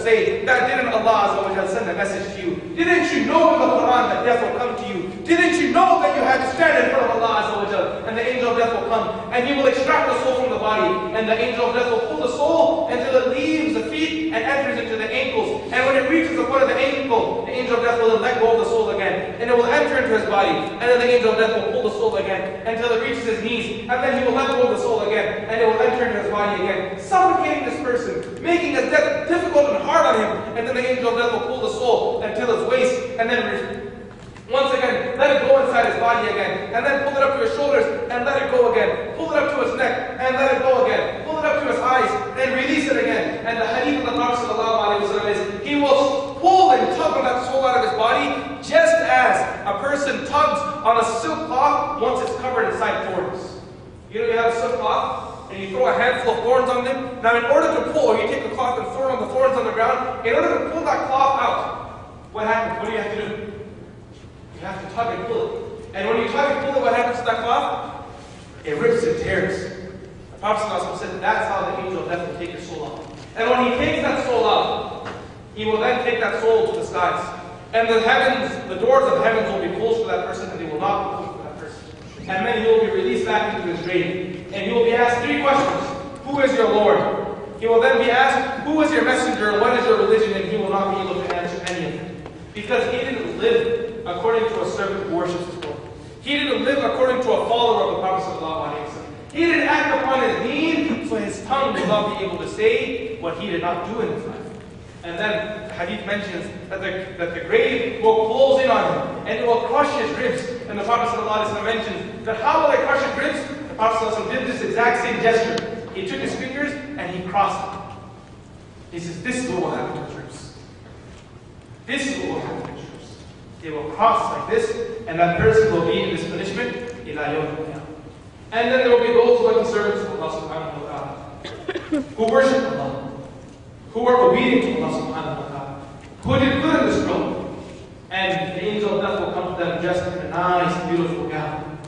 say, that didn't Allah Azza wa Jal send a message to you? Didn't you know in the Quran that death will come to you? Didn't you know that you had to stand in front of Allah Azza wa Jal, and the angel of death will come, and he will extract the soul from the body, and the angel of death will pull the soul until it leaves the feet and enters into the ankles, and when it reaches the foot of the ankle, the angel of death will then let go of the soul again, and it will enter into his body, and then the angel of death will pull the soul again until it reaches his knees, and then he will let go of the soul again, and it will enter into his body again, suffocating this person, making his death difficult and hard on him, and then the angel of death will pull the soul until his waist, and then once again, let it go inside his body again, and then pull it up to his shoulders, and let it go again, pull it up to his neck, and let it go again, pull it up to his eyes, and release it again. And the hadith of the Prophet ﷺ is, he will pull and tug on that soul out of his body, just as a person tugs on a silk cloth once it's covered inside thorns. You know, you have a silk cloth, and you throw a handful of thorns on them. Now in order to pull, or you take the cloth and throw on the thorns on the ground, in order to pull that cloth out, what happens? What do you have to do? You have to tug and pull it. And when you tug and pull it, what happens to that cloth? It rips and tears. The Prophet said that's how the angel of death will take your soul out. And when he takes that soul out, he will then take that soul to the skies. And the heavens, the doors of heavens will be closed for that person, and they will not be closed for that person. And then he will be released back into his grave. And he will be asked 3 questions. Who is your Lord? He will then be asked, who is your messenger, and what is your religion? And he will not be able to answer any of them. Because he didn't live according to a servant who worships his Lord. He didn't live according to a follower of the Prophet ﷺ. He didn't act upon his deen, so his tongue will not be able to say what he did not do in his life. And then the hadith mentions that the grave will close in on him, and it will crush his ribs. And the Prophet ﷺ mentions that how will it crush his ribs? The Prophet ﷺ did this exact same gesture. He took his fingers and he crossed them. He says, this is what will happen to his ribs. This is what will happen to his ribs. They will cross like this, and that person will be in this punishment, ila yawm al-qiyamah. And then there will be those who are the servants of Allah subhanahu wa ta'ala, who worship Allah, who are obedient to Allah subhanahu wa ta'ala, who did good in this world, and the angel of death will come to them dressed in a nice, beautiful gown,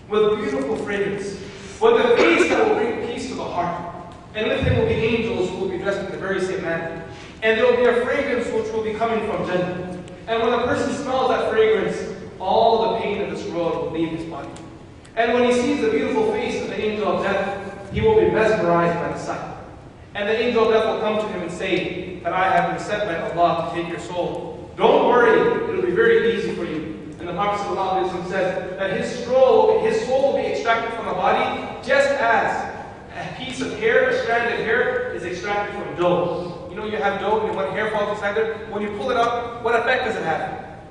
with beautiful fragrance, with a face that will bring peace to the heart. And with him will be angels who will be dressed in the very same manner. And there will be a fragrance which will be coming from Jannah. And when a person smells that fragrance, all the pain of this world will leave his body. And when he sees the beautiful face of the angel of death, he will be mesmerized by the sight. And the angel of death will come to him and say that I have been sent by Allah to take your soul. Don't worry, it will be very easy for you. And the Prophet ﷺ says that his soul will be extracted from the body just as a piece of hair, a strand of hair, is extracted from dough. You know, you have dough and when hair falls inside there, when you pull it up, what effect does it have?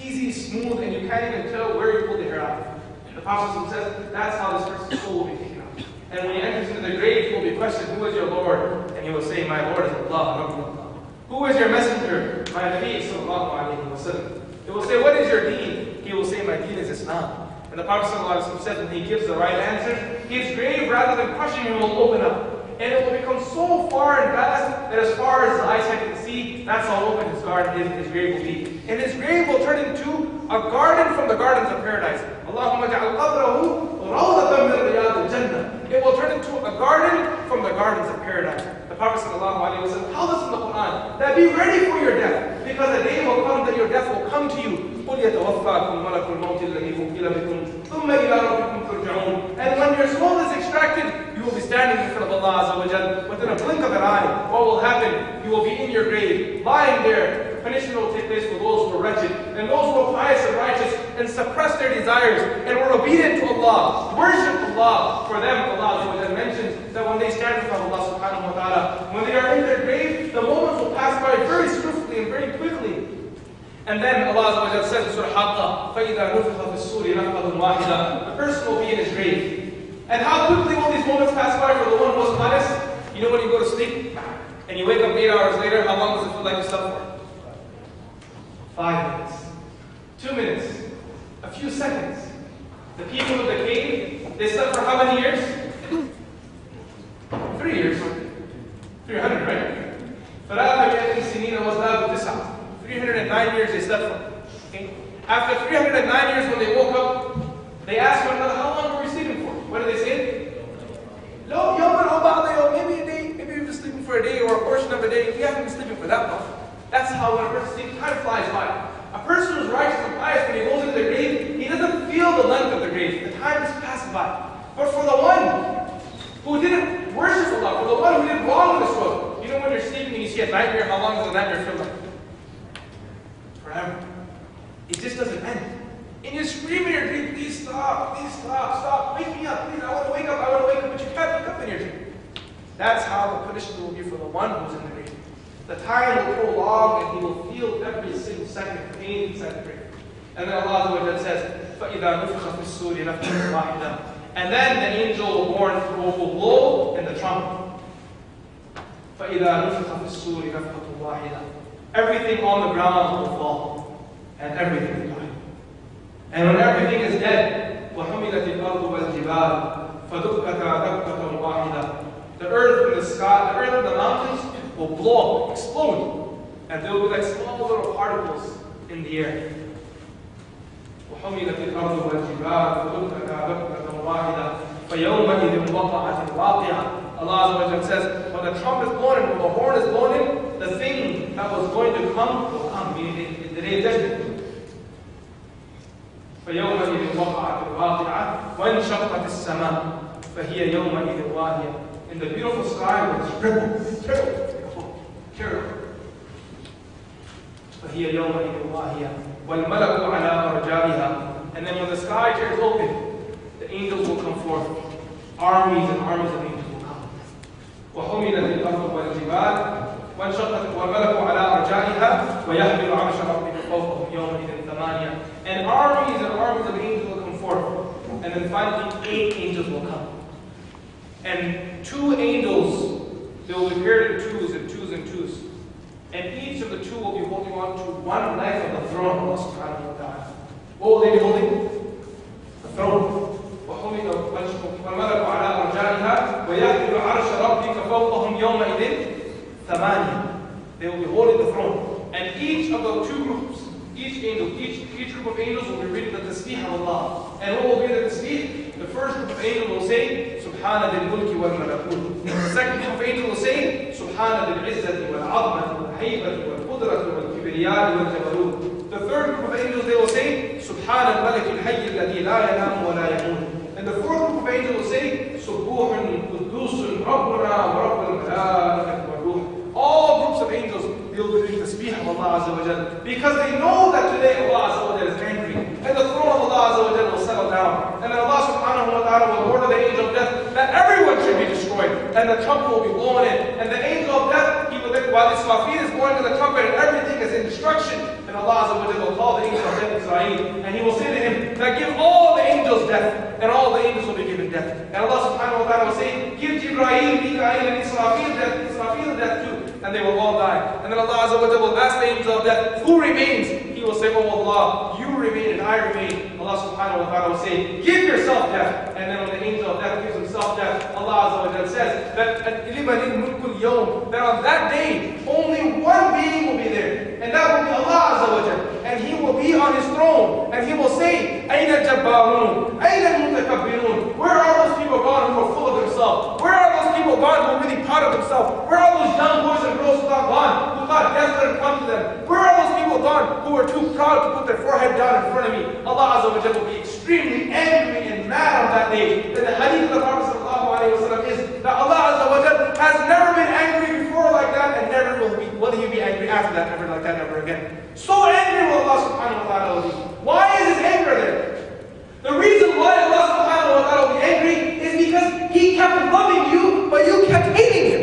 Easy, smooth, and you can't even tell where you pulled the hair out. The Prophet says that's how this person's soul will be taken out. And when he enters into the grave, he will be questioned, who is your Lord? And he will say, my Lord is Allah. Who is your messenger? My Nabi sallallahu alayhi wa sallam. He will say, what is your deen? He will say, my deen is Islam. And the Prophet ﷺ said when he gives the right answer, his grave, rather than crushing him, will open up. And it will become so far and vast that as far as the eyesight can see, that's how open his grave will be. And his grave will turn into a garden from the gardens of paradise. Allahumma ja'al qabrahu rawdatan min riyad al-jannah. It will turn into a garden from the gardens of paradise. The Prophet ﷺ tells us in the Quran that be ready for your death, because a day will come that your death will come to you. قُلْ يَتَوَفَّاكُمْ مَلَكُ الْمَوْتِ الَّذِي وُكِّلَ بِكُمْ ثُمَّ إِلَىٰ رَبِّكُمْ تُرْجَعُونَ. And when your soul is extracted, you will be standing in front of Allah Azza wa Jal. Within a blink of an eye, what will happen? You will be in your grave, lying there. The punishment will take place for those who are wretched, and those who are pious and righteous, and suppress their desires, and were obedient to Allah, worship Allah. For them, Allah Azza wa Jal mentions that when they stand in front of Allah subhanahu wa ta'ala, when they are in their grave, the moments will pass by very swiftly and very quickly. And then Allah Azza wa Jal says in Surah Haqqa, فَإِذَا نُفِخَ فِي الصُّورِ نَفْخَةٌ وَاحِدَةٌ. The person will be in his grave. And how quickly will these moments pass by for the one who was pious? You know when you go to sleep, and you wake up 8 hours later, how long does it feel like you slept for? 5 minutes. 2 minutes. A few seconds. The people of the cave, they slept for how many years? 3 years. 300, right? فَلَا فَيَأْتِي سِنِينَ وَازْدَادُوا تِسْعًا. 309 years they slept for. Okay? After 309 years when they woke up, they asked one another, how long were we sleeping for? What did they say? Maybe a day, maybe we were sleeping for a day or a portion of a day. we haven't been sleeping for that long. That's how when a person sleeps, time flies by. A person who's righteous and pious, when he goes into the grave, he doesn't feel the length of the grave. The time just passes by. But for the one who didn't worship Allah, for the one who did wrong in this world, you know when you're sleeping and you see a nightmare, how long does a nightmare feel like? Forever. It just doesn't end. And you scream in your dream, please stop, wake me up, please, I want to wake up, but you can't wake up in your dream. That's how the punishment will be for the one who's in the grave. The time will go long and he will feel every single second of pain inside the grave. And then Allah says, فَإِذَا نُفِخَ فِي الصُّورِ نَفْخَةٌ وَاحِدَةٌ. And then the angel will blow in the trumpet. فَإِذَا نُفِخَ فِي الصُّورِ نَفْخَةٌ وَاحِدَةٌ. Everything on the ground will fall. And everything will die. And when everything is dead, وَحُمِلَتِ الْأَرْضُ وَالْجِبَالُ فَدُكَّتَا دَكَّةً وَاحِدَةً. The earth and the sky, the earth and the mountains will blow up, explode. And they will be like small little particles in the air. وَحُمِلَتِ الْأَرْضُ وَالْجِبَالُ فَدُكَّتَا دَكَّةً وَاحِدَةً فَيَوْمَئِذٍ وَقَعَتِ الْوَاقِعَةُ. Allah says, when the trumpet is blown in, when the horn is blown in, the thing that was going to come will come, meaning in the day of judgment. فَيَوْمَئِذٍ وَقَعَتِ الْوَاقِعَةُ وَانشَقَّتِ السَّمَاءُ فَهِيَ يَوْمَئِذٍ وَاهِيَةٌ. In the beautiful sky was terrible. فَهِيَ يَوْمَئِذٍ وَاهِيَةٌ وَالْمَلَكُ عَلَىٰ أَرْجَائِهَا. And then when the sky tears open, the angels will come forth. Armies and armies of angels will come. وَحُمِلَتِ الْأَرْضُ وَالْجِبَالُ وَانشَقَّتِ وَالْمَلَكُ عَلَىٰ أَرْجَائِهَا وَيَحْمِلُ عَرْشَ رَبِّكَ فَوْقَهُمْ يَوْمَئِذٍ ثَمَانِيَةٌ. And armies of angels will come forth. And then finally 8 angels will come. And 2 angels, they will be paired in twos and twos and twos. And each of the 2 will be holding on to one leg of the throne of Allah subhanahu wa ta'ala. What will they be holding? The throne. وَالْمَلَكُ عَلَىٰ أَرْجَائِهَا وَيَحْمِلُ عَرْشَ رَبِّكَ فَوْقَهُمْ يَوْمَئِذٍ ثَمَانِيَةٌ. They will be holding the throne. And each of the 2 groups, each group of angels will be reading the tasbih of Allah. And what will be the tasbih? The first group of angels will say, Subhana dil mulki wal malakut. The second group of angels will say, Subhana dil izzati wal azmati wal haybati wal qudrati wal kibriyati wal jabarut. The third group of angels, they will say, Subhana al-malik al-hayy alladhi la yanam wa la yamun. And the fourth group of angels will say, Subuhun qudusun rabbuna wa rabbul malaikati wa ruh. All groups of angels, they will be doing the tasbih of Allah Azza wa Jal, because they know that today Allah Azza wa Jal is angry. And the throne of Allah Azza wa Jal will settle down. And then Allah subhanahu wa ta'ala will order the angel of death that everyone should be destroyed. And the trumpet will be blown in. And the angel of death, he will think, while Israfil is blowing to the trumpet and everything is in destruction, and Allah Azza wa Jal will call the angel of death Israel. And he will say to him, that give all the angels death. And all the angels will be given death. And Allah subhanahu wa ta'ala will say, give Jibreel, Mikael, and Israfil death too. And they will all die. And then Allah Azza wa Jalla will ask the angel of death, who remains? He will say, oh Allah, you remain and I remain. Allah subhanahu wa ta'ala will say, give yourself death. And then when the angel of death gives himself death, Allah Azza wa Jalla says that on that day, only one being will be there. And that will be Allah Azza wa Jalla. And he will be on his throne. And he will say, Aina Jabbarun, Aina Mutakabbirun. Where are those people gone who are full of themselves? Where are those people gone who are really proud of themselves? Where are those young boys and girls who are gone, who thought death wouldn't come to them? Where are those people gone who were too proud to put their forehead down in front of me? Allah Azza wa Jalla will be extremely angry and mad on that day. And the hadith of the Prophet is that Allah Azza wa Jalla has never been angry before like that and never will he be angry after that, ever like that ever again. So angry will Allah subhanahu wa ta'ala be. Why is his anger there? The reason why Allah subhanahu wa ta'ala will be angry is because he kept loving you, but you kept hating him.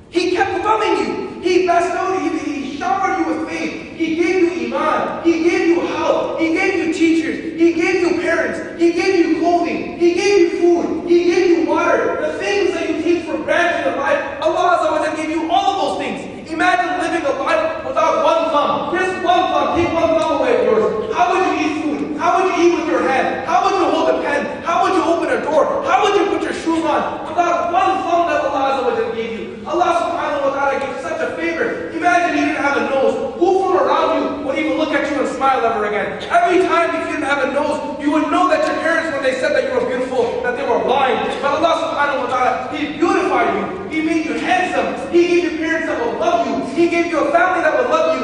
He kept loving you. He bestowed you, he showered you with faith. He gave you iman. He gave you help. He gave you teachers. He gave you parents. He gave you clothing. He gave you food. He gave you water. The things that you take for granted in life, Allah Azza wa Jalla gave you all of those things. Imagine living a life without one thumb. Just one thumb. Take one thumb away of yours. How would you eat food? How would you eat with your hand? How would you hold a pen? How would you open a door? How would you put your shoes on? Without one thumb that Allah Azza wa Jalla gave you. Allah subhanahu wa ta'ala gave you such a favor. Imagine you didn't have a nose. Who from around you would even look at you and smile ever again? Every time if you didn't have a nose, you would know that your parents, when they said that you were beautiful, that they were lying. But Allah subhanahu wa ta'ala, He beautified you. He made you handsome. He gave you parents that will love you. He gave you a family that would love you.